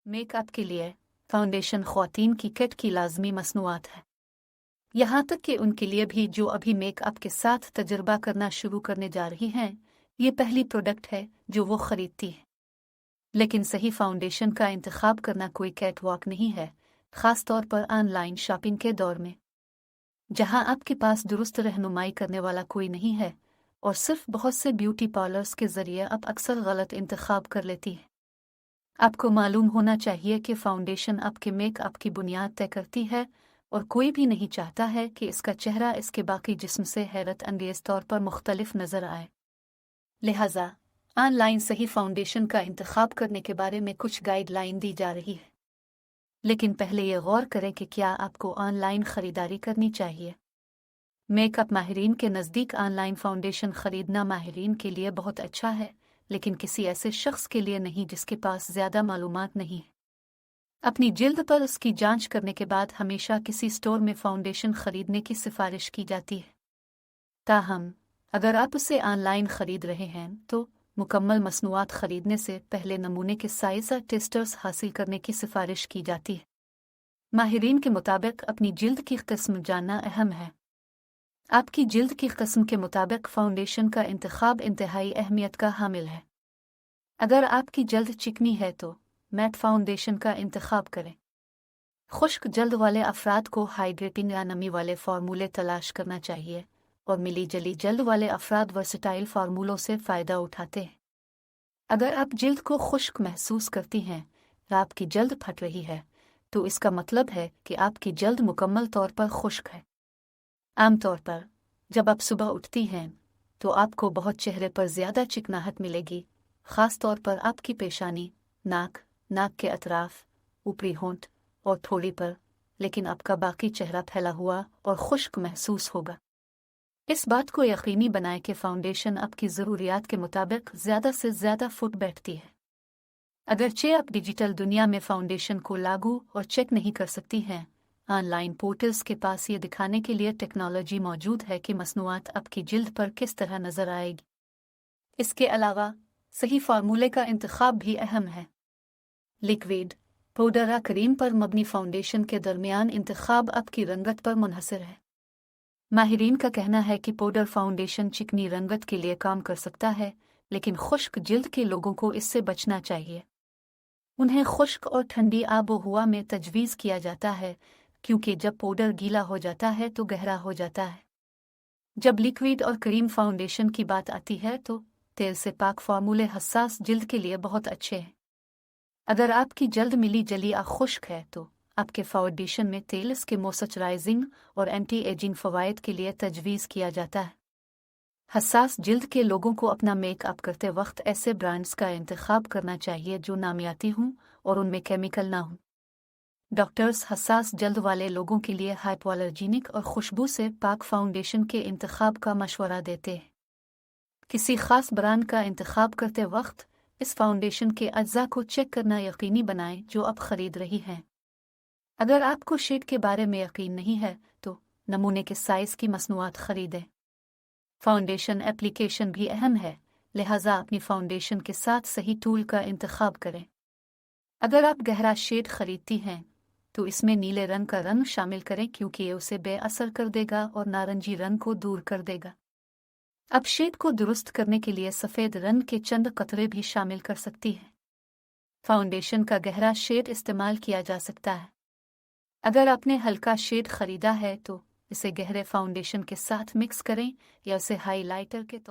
Makeup के लिए foundation ख्वातीन की किट की लाजमी मसनूआत है, यहाँ तक कि उनके लिए भी जो अभी मेकअप के साथ तजुर्बा करना शुरू करने जा रही हैं। ये पहली प्रोडक्ट है जो वो खरीदती है। लेकिन सही फाउंडेशन का इंतखाब करना कोई कैट वॉक नहीं है, ख़ास तौर पर ऑनलाइन शॉपिंग के दौर में, जहां आपके पास दुरुस्त रहनुमाई करने वाला कोई नहीं है और सिर्फ बहुत से ब्यूटी पार्लर्स के ज़रिए आप अक्सर गलत इंतखाब कर लेती है। आपको मालूम होना चाहिए कि फाउंडेशन आपके मेकअप की बुनियाद तय करती है और कोई भी नहीं चाहता है कि इसका चेहरा इसके बाकी जिस्म से हैरत अंगेज तौर पर मुख्तलिफ नज़र आए। लिहाजा ऑनलाइन सही फाउंडेशन का इंतखाब करने के बारे में कुछ गाइडलाइन दी जा रही है, लेकिन पहले ये गौर करें कि क्या आपको ऑनलाइन ख़रीदारी करनी चाहिए। मेकअप माहिरीन के नज़दीक ऑनलाइन फाउंडेशन ख़रीदना माहिरीन के लिए बहुत अच्छा है, लेकिन किसी ऐसे शख्स के लिए नहीं जिसके पास ज़्यादा मालूमात नहीं है। अपनी जिल्द पर उसकी जांच करने के बाद हमेशा किसी स्टोर में फाउंडेशन खरीदने की सिफारिश की जाती है। ताहम अगर आप उसे ऑनलाइन ख़रीद रहे हैं तो मुकम्मल मसनूआत ख़रीदने से पहले नमूने के साइज़ टेस्टर्स हासिल करने की सिफारिश की जाती है। माहिरीन के मुताबिक अपनी जिल्द की किस्म जानना अहम है। आपकी जिल्द की किस्म के मुताबिक फाउंडेशन का इंतखाब इंतहाई अहमियत का हामिल है। अगर आपकी जल्द चिकनी है तो मैट फाउंडेशन का इंतखाब करें। खुश्क जल्द वाले अफराद को हाइड्रेटिंग या नमी वाले फार्मूले तलाश करना चाहिए और मिली जली जल्द वाले अफराद वर्सटाइल फार्मूलों से फ़ायदा उठाते हैं। अगर आप जिल्द को खुश्क महसूस करती हैं या आपकी जल्द फट रही है तो इसका मतलब है कि आपकी जल्द मुकम्मल तौर पर खुश्क है। आमतौर पर जब आप सुबह उठती हैं तो आपको बहुत चेहरे पर ज़्यादा चिकनाहट मिलेगी, ख़ास तौर पर आपकी पेशानी, नाक के अतराफ, ऊपरी होंठ और थोड़ी पर, लेकिन आपका बाकी चेहरा फैला हुआ और खुश्क महसूस होगा। इस बात को यकीनी बनाएं कि फाउंडेशन आपकी ज़रूरियात के मुताबिक ज़्यादा से ज़्यादा फुट बैठती है। अगरचे आप डिजिटल दुनिया में फाउंडेशन को लागू और चेक नहीं कर सकती हैं, ऑनलाइन पोर्टल्स के पास ये दिखाने के लिए टेक्नोलॉजी मौजूद है कि मसनूआत आपकी जिल्द पर किस तरह नज़र आएगी। इसके अलावा सही फार्मूले का इंतखाब भी अहम है। लिक्विड, पाउडर या क्रीम पर मबनी फाउंडेशन के दरमियान इंतखाब आपकी रंगत पर मुनहसर है। माहिरीन का कहना है कि पाउडर फाउंडेशन चिकनी रंगत के लिए काम कर सकता है, लेकिन खुश्क जिल्द के लोगों को इससे बचना चाहिए। उन्हें खुश्क और ठंडी आबो हवा में तजवीज़ किया जाता है, क्योंकि जब पाउडर गीला हो जाता है तो गहरा हो जाता है। जब लिक्विड और क्रीम फाउंडेशन की बात आती है तो तेल से पाक फार्मूले हसास जिल्द के लिए बहुत अच्छे हैं। अगर आपकी जल्द मिली जली या खुश्क है तो आपके फाउंडेशन में तेल इसके मॉइस्चराइजिंग और एंटी एजिंग फ़वाइद के लिए तजवीज़ किया जाता है। हसास जिल्द के लोगों को अपना मेकअप करते वक्त ऐसे ब्रांड्स का इंतखाब करना चाहिए जो नामियाती हों और उनमें केमिकल ना हों। डॉक्टर्स हसास जल्द वाले लोगों के लिए हाइपोअलर्जीनिक और खुशबू से पाक फाउंडेशन के इंतखाब का मशवरा देते हैं। किसी ख़ास ब्रांड का इंतखाब करते वक्त इस फाउंडेशन के अज्जा को चेक करना यकीनी बनाएं जो आप ख़रीद रही हैं। अगर आपको शेड के बारे में यकीन नहीं है तो नमूने के साइज़ की मसनूआत ख़रीदें। फाउंडेशन एप्लीकेशन भी अहम है, लिहाजा अपनी फाउंडेशन के साथ सही टूल का इंतखाब करें। अगर आप गहरा शेड खरीदती हैं तो इसमें नीले रंग का रंग शामिल करें, क्योंकि ये उसे बेअसर कर देगा और नारंगी रंग को दूर कर देगा। अब शेड को दुरुस्त करने के लिए सफ़ेद रंग के चंद कतरे भी शामिल कर सकती हैं। फाउंडेशन का गहरा शेड इस्तेमाल किया जा सकता है। अगर आपने हल्का शेड खरीदा है तो इसे गहरे फाउंडेशन के साथ मिक्स करें या उसे हाइलाइटर के तौर